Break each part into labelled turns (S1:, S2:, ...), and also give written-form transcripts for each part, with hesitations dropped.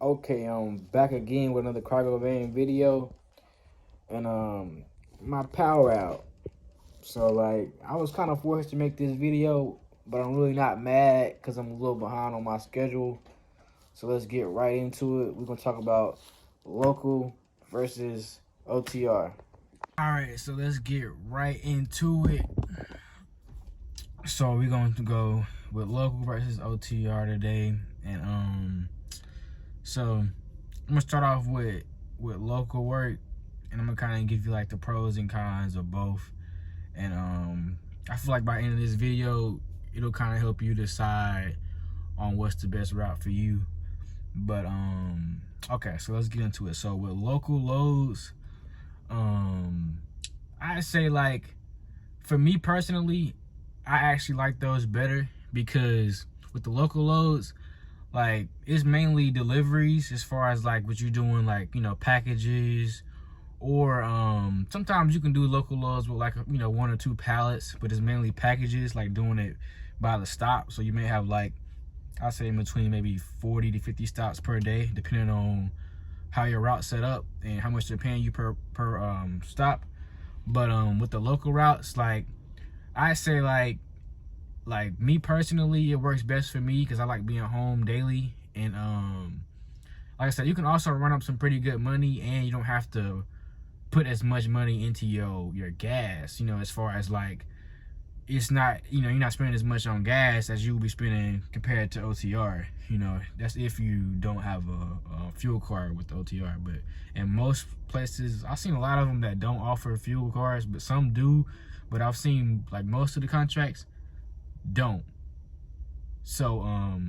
S1: Okay, I'm back again with another cargo van video, and my power out. So like, I was kind of forced to make this video, but I'm really not mad because I'm a little behind on my schedule. So let's get right into it. We're gonna talk about local versus OTR. All right, so let's get right into it. So we're going to go with local versus OTR today, and so I'm gonna start off with local work, and I'm gonna kind of give you like the pros and cons of both. And I feel like by the end of this video, it'll kind of help you decide on what's the best route for you. But okay, so let's get into it. So with local loads, I say like for me personally, I actually like those better because with the local loads, like it's mainly deliveries as far as like what you're doing, like, you know, packages, or sometimes you can do local loads with like, you know, 1 or 2 pallets, but it's mainly packages, like doing it by the stop. So you may have like, I'd say in between maybe 40 to 50 stops per day, depending on how your route's set up and how much they're paying you per stop. But with the local routes, like I say like me personally, it works best for me because I like being home daily. And like I said, you can also run up some pretty good money, and you don't have to put as much money into your gas, you know, as far as like, it's not, you know, you're not spending as much on gas as you will be spending compared to OTR. You know, that's if you don't have a fuel card with the OTR. But in most places, I've seen a lot of them that don't offer fuel cards, but some do. But I've seen like most of the contracts don't. So all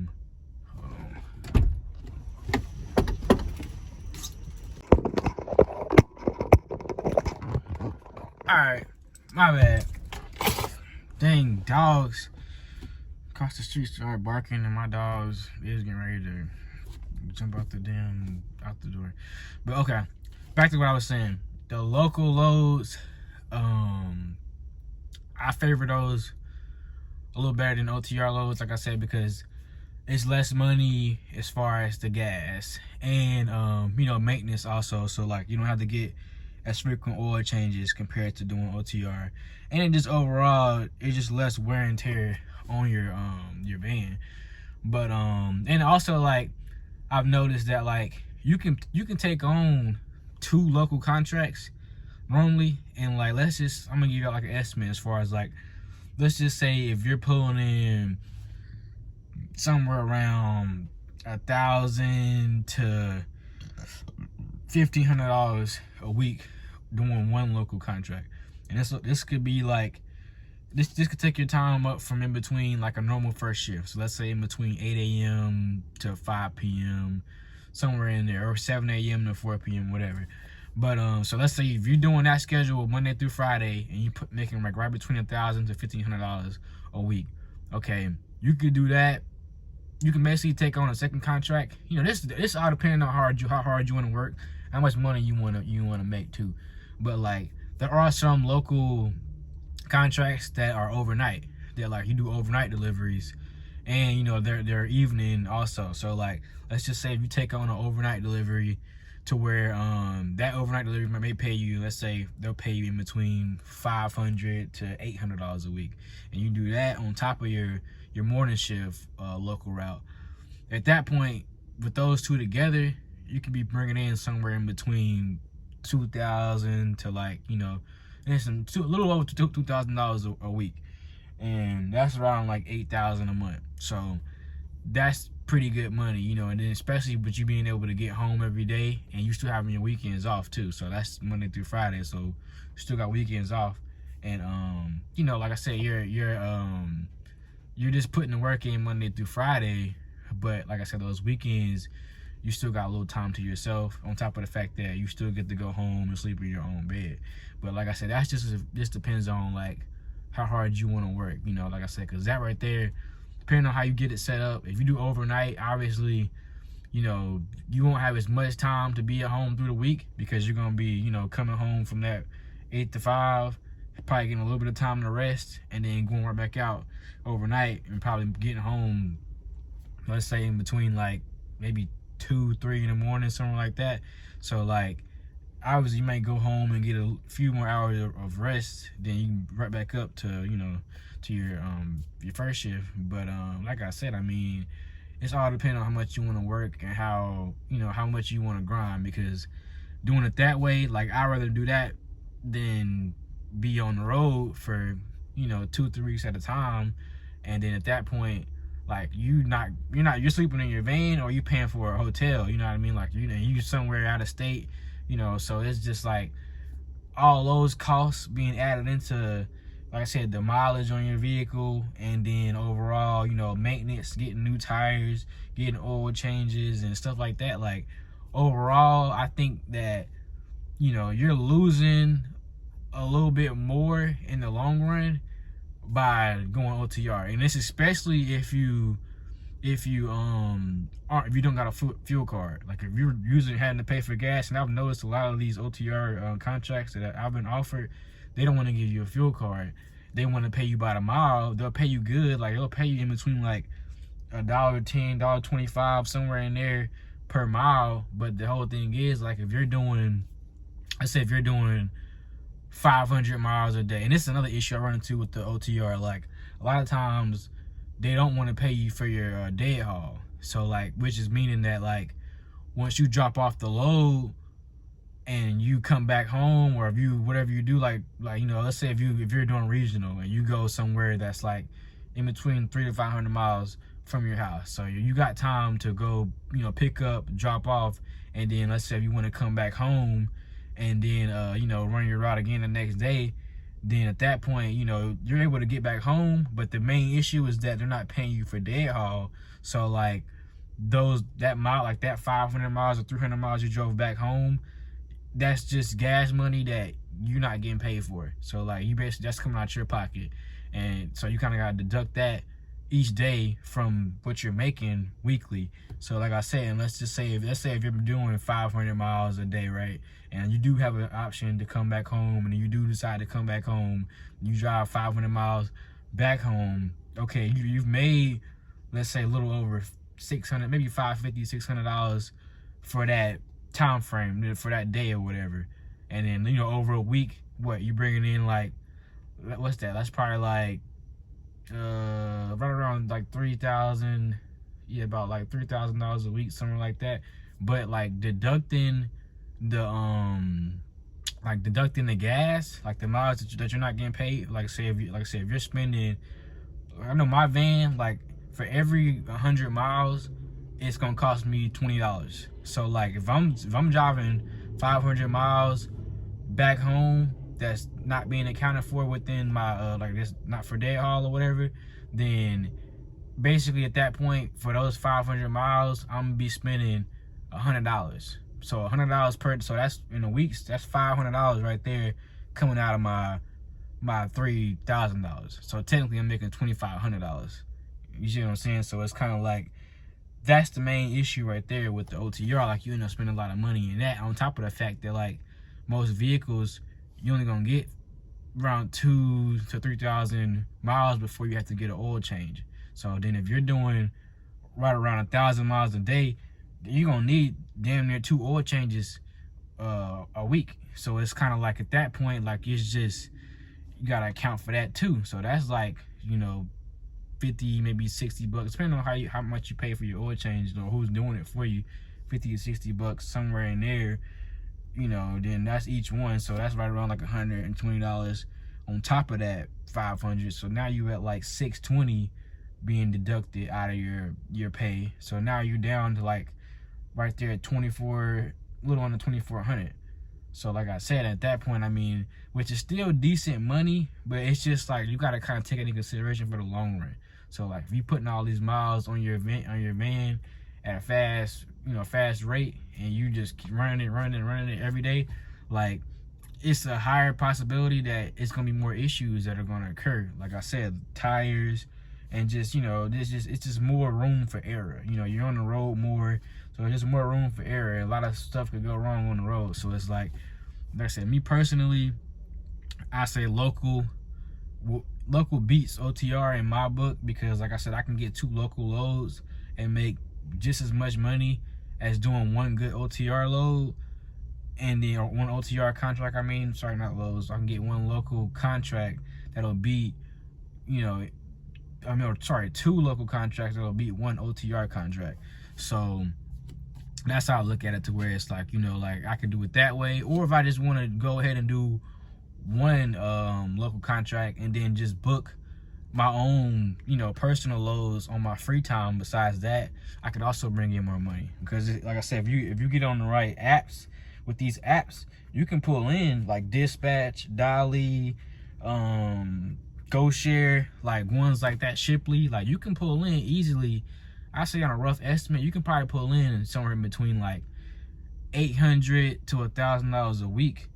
S1: right, my bad. Dang, dogs across the street started barking, and my dogs is getting ready to jump out the door. But okay, back to what I was saying. The local loads, I favor those a little better than OTR loads, like I said, because it's less money as far as the gas and you know, maintenance also. So like, you don't have to get as frequent oil changes compared to doing OTR, and it just overall, it's just less wear and tear on your van. But and also, like, I've noticed that like you can take on 2 local contracts normally, and like, I'm gonna give you like an estimate as far as like, let's just say if you're pulling in somewhere around $1,000 to $1,500 a week doing 1 local contract. And this could be like, this could take your time up from in between like a normal first shift. So let's say in between 8 a.m. to 5 p.m, somewhere in there, or 7 a.m. to 4 p.m, whatever. But so let's say if you're doing that schedule Monday through Friday, and you making like right between $1,000 to $1,500 a week, okay, you could do that. You can basically take on a second contract. You know, this all depending on how hard you want to work, how much money you want to make too. But like, there are some local contracts that are overnight. They're like, you do overnight deliveries, and you know, they're evening also. So like, let's just say if you take on an overnight delivery to where that overnight delivery may pay you, let's say they'll pay you in between $500 to $800 a week, and you do that on top of your morning shift local route. At that point, with those 2 together, you could be bringing in somewhere in between $2,000 to, like, you know, and a little over $2,000 a week, and that's around like $8,000 a month. So that's pretty good money, you know. And then especially with you being able to get home every day, and you still having your weekends off too. So that's Monday through Friday, so you still got weekends off. And you know, like I said, you're just putting the work in Monday through Friday, but like I said, those weekends, you still got a little time to yourself, on top of the fact that you still get to go home and sleep in your own bed. But like I said, that's just depends on like how hard you want to work, you know, like I said, because that right there, depending on how you get it set up, if you do overnight, obviously, you know, you won't have as much time to be at home through the week, because you're going to be, you know, coming home from that 8 to 5, probably getting a little bit of time to rest, and then going right back out overnight, and probably getting home, let's say in between like maybe 2, 3 in the morning, something like that. So like, obviously you might go home and get a few more hours of rest, then you can right back up to, you know, to your first shift. But like I said, I mean, it's all depending on how much you want to work and how, you know, how much you want to grind. Because doing it that way, like, I'd rather do that than be on the road for, you know, 2-3 weeks at a time, and then at that point, like, you're sleeping in your van, or you paying for a hotel, you know what I mean? Like, you somewhere out of state, you know. So it's just like all those costs being added into, like I said, the mileage on your vehicle, and then overall, you know, maintenance, getting new tires, getting oil changes and stuff like that. Like, overall, I think that, you know, you're losing a little bit more in the long run by going OTR. And this especially if you don't got a fuel card. Like, if you're having to pay for gas, and I've noticed a lot of these OTR contracts that I've been offered, they don't want to give you a fuel card. They want to pay you by the mile. They'll pay you good. Like, they'll pay you in between like $1.10, $1.25, somewhere in there per mile. But the whole thing is, like, if you're doing, let's say if you're doing 500 miles a day, and this is another issue I run into with the OTR. Like, a lot of times they don't want to pay you for your dead haul. So like, which is meaning that, like, once you drop off the load and you come back home, or if you, whatever you do, like you know, let's say if you're doing regional and you go somewhere that's like in between 300 to 500 miles from your house, so you got time to go, you know, pick up, drop off, and then let's say if you want to come back home and then you know, run your route again the next day, then at that point, you know, you're able to get back home. But the main issue is that they're not paying you for dead haul. So like, that mile, like that 500 miles or 300 miles you drove back home, that's just gas money that you're not getting paid for. So like, you basically, that's coming out your pocket. And so you kind of got to deduct that each day from what you're making weekly. So like I said, and let's say if you're doing 500 miles a day, right, and you do have an option to come back home, and you do decide to come back home, you drive 500 miles back home, okay, you've made, let's say, a little over 600, maybe $550, $600 for that time frame, for that day or whatever. And then, you know, over a week, what, you bringing in like, what's that, that's probably like right around like 3,000, yeah, about like $3,000 a week, something like that. But like, deducting the gas, like the miles that you're not getting paid, like say if you're spending, I know my van, like for every 100 miles it's gonna cost me $20. So like, if I'm driving 500 miles back home, that's not being accounted for within my like, this not for dead haul or whatever, then basically at that point, for those 500 miles, I'm gonna be spending $100. So $100 per, so that's in a week, that's $500 right there coming out of my $3,000. So technically I'm making $2,500. You see what I'm saying? So it's kind of like, that's the main issue right there with the OTR. Like, you end up spending a lot of money in that, on top of the fact that like, most vehicles, you're only gonna get around 2,000 to 3,000 miles before you have to get an oil change. So then if you're doing right around 1,000 miles a day, you're gonna need damn near 2 oil changes a week. So it's kind of like, at that point, like, it's just, you gotta account for that too. So that's like, you know, 50, maybe 60 bucks, depending on how much you pay for your oil change, or who's doing it for you. 50 to 60 bucks, somewhere in there, you know, then that's each one. So that's right around like $120 on top of that 500. So now you at like 620 being deducted out of your pay. So now you're down to like right there at 24, a little under 2,400. So like I said, at that point, I mean, which is still decent money, but it's just like, you got to kind of take it into consideration for the long run. So like, if you putting all these miles on your van at a fast rate, and you just keep running it every day, like, it's a higher possibility that it's gonna be more issues that are gonna occur. Like I said, tires, and just, you know, it's just more room for error. You know, you're on the road more, so there's more room for error. A lot of stuff could go wrong on the road. So it's like I said, me personally, I say local beats OTR in my book, because like I said, I can get 2 local loads and make just as much money as doing one good OTR load, and then, or one OTR contract, sorry, not loads. I can get one local contract that'll beat, two local contracts that'll beat one OTR contract. So that's how I look at it, to where it's like, like I could do it that way, or if I just want to go ahead and do one local contract and then just book my own, personal loads on my free time. Besides that, I could also bring in more money, because like I said, if you get on the right apps, with these apps, you can pull in like Dispatch, Dolly, GoShare, like ones like that, Shipley. Like you can pull in easily. I say on a rough estimate, you can probably pull in somewhere in between like $800 to $1,000 a week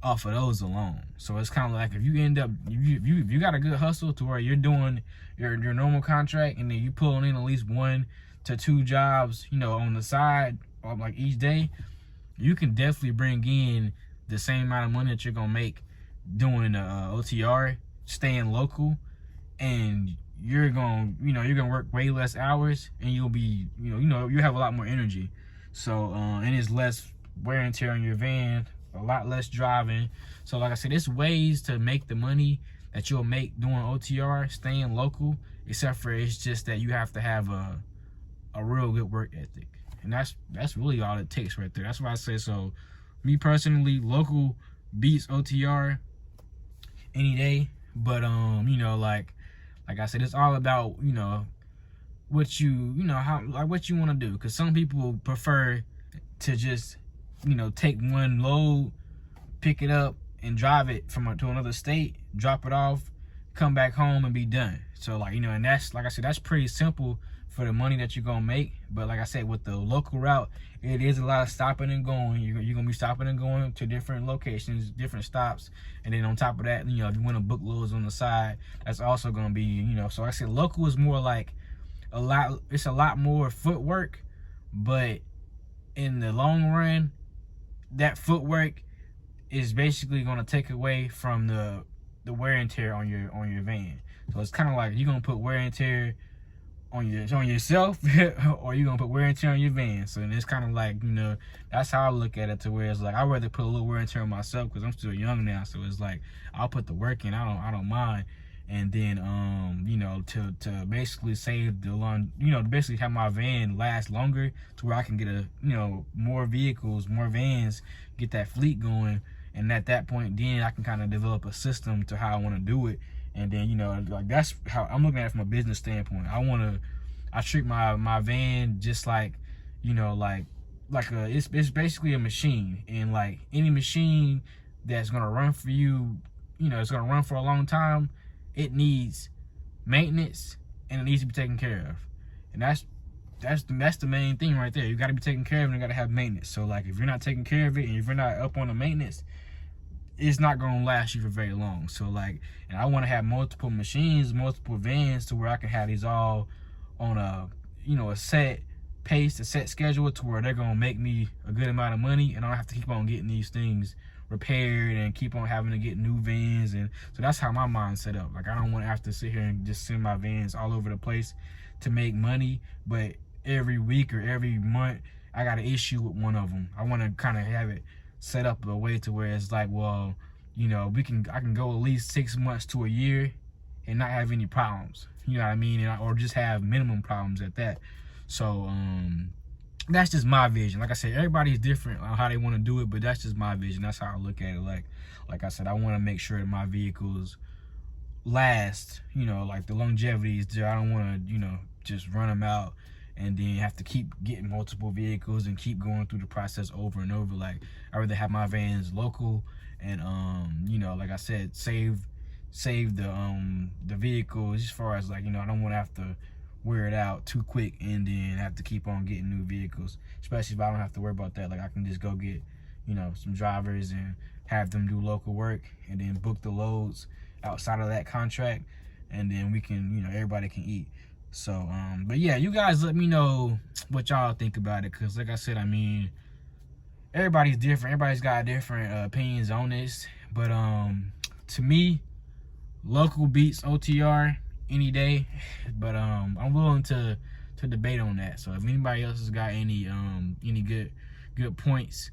S1: off of those alone. So it's kind of like, if you end up, if you got a good hustle to where you're doing your normal contract, and then you pulling in at least 1 to 2 jobs, on the side, like each day, you can definitely bring in the same amount of money that you're gonna make doing OTR, staying local, and you're gonna work way less hours, and you'll be, you have a lot more energy. So and it's less wear and tear on your van, a lot less driving. So like I said, there's ways to make the money that you'll make doing OTR, staying local, except for it's just that you have to have a real good work ethic. And that's really all it takes right there. That's why I say, so me personally, local beats OTR any day. But like I said, it's all about, what you what you want to do. Because some people prefer to just, take one load, pick it up, and drive it to another state, drop it off, come back home, and be done. So like, and that's, like I said, that's pretty simple for the money that you're gonna make. But like I said, with the local route, it is a lot of stopping and going. You're gonna be stopping and going to different locations, different stops, and then on top of that, if you want to book loads on the side, that's also gonna be, so like I said, local is more like it's a lot more footwork, but in the long run, that footwork is basically gonna take away from the wear and tear on your van. So it's kind of like you're gonna put wear and tear on yourself, or you're gonna put wear and tear on your van. So it's kind of like, that's how I look at it, to where it's like, I'd rather put a little wear and tear on myself, because I'm still young now. So it's like, I'll put the work in, I don't mind. And then to basically save the basically have my van last longer, to where I can get more vehicles, more vans, get that fleet going. And at that point, then I can kind of develop a system to how I want to do it. And then, like, that's how I'm looking at it from a business standpoint. I treat my van just like, it's basically a machine. And like any machine that's gonna run for you, it's gonna run for a long time, it needs maintenance, and it needs to be taken care of. And that's the main thing right there. You got to be taken care of, and you got to have maintenance. So like, if you're not taking care of it, and if you're not up on the maintenance, it's not going to last you for very long. So like, and I want to have multiple machines, multiple vans, to where I can have these all on a set pace, a set schedule, to where they're going to make me a good amount of money, and I don't have to keep on getting these things repaired and keep on having to get new vans. And so that's how my mind's set up. Like, I don't want to have to sit here and just send my vans all over the place to make money, but every week or every month I got an issue with one of them. I want to kind of have it set up a way to where it's like, well, I can go at least 6 months to a year and not have any problems, you know what I mean, or just have minimum problems at that. So that's just my vision. Like I said, everybody's different on how they want to do it, but that's just my vision. That's how I look at it. Like I said, I want to make sure that my vehicles last, like the longevity is there. I don't want to, just run them out and then have to keep getting multiple vehicles and keep going through the process over and over. Like, I'd rather have my vans local and, like I said, save the vehicles, as far as like, I don't want to have to wear it out too quick and then have to keep on getting new vehicles, especially if I don't have to worry about that. Like, I can just go get, some drivers and have them do local work, and then book the loads outside of that contract, and then we can, everybody can eat. So but yeah, you guys let me know what y'all think about it, because like I said, everybody's different. Everybody's got different opinions on this, but to me, local beats OTR any day. But I'm willing to debate on that. So if anybody else has got any good points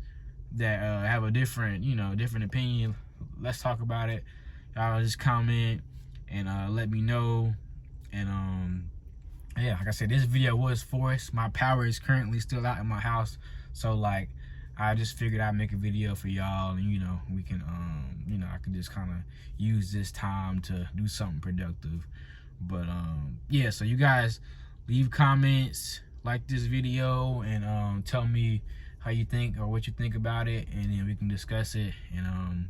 S1: that have a different different opinion, let's talk about it. Y'all just comment and let me know. And yeah, like I said, this video was forced. My power is currently still out in my house, so like I just figured I'd make a video for y'all, and we can I could just kind of use this time to do something productive. But yeah, so you guys leave comments, like this video, and tell me how you think or what you think about it, and then we can discuss it. And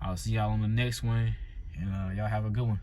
S1: I'll see y'all on the next one, and y'all have a good one.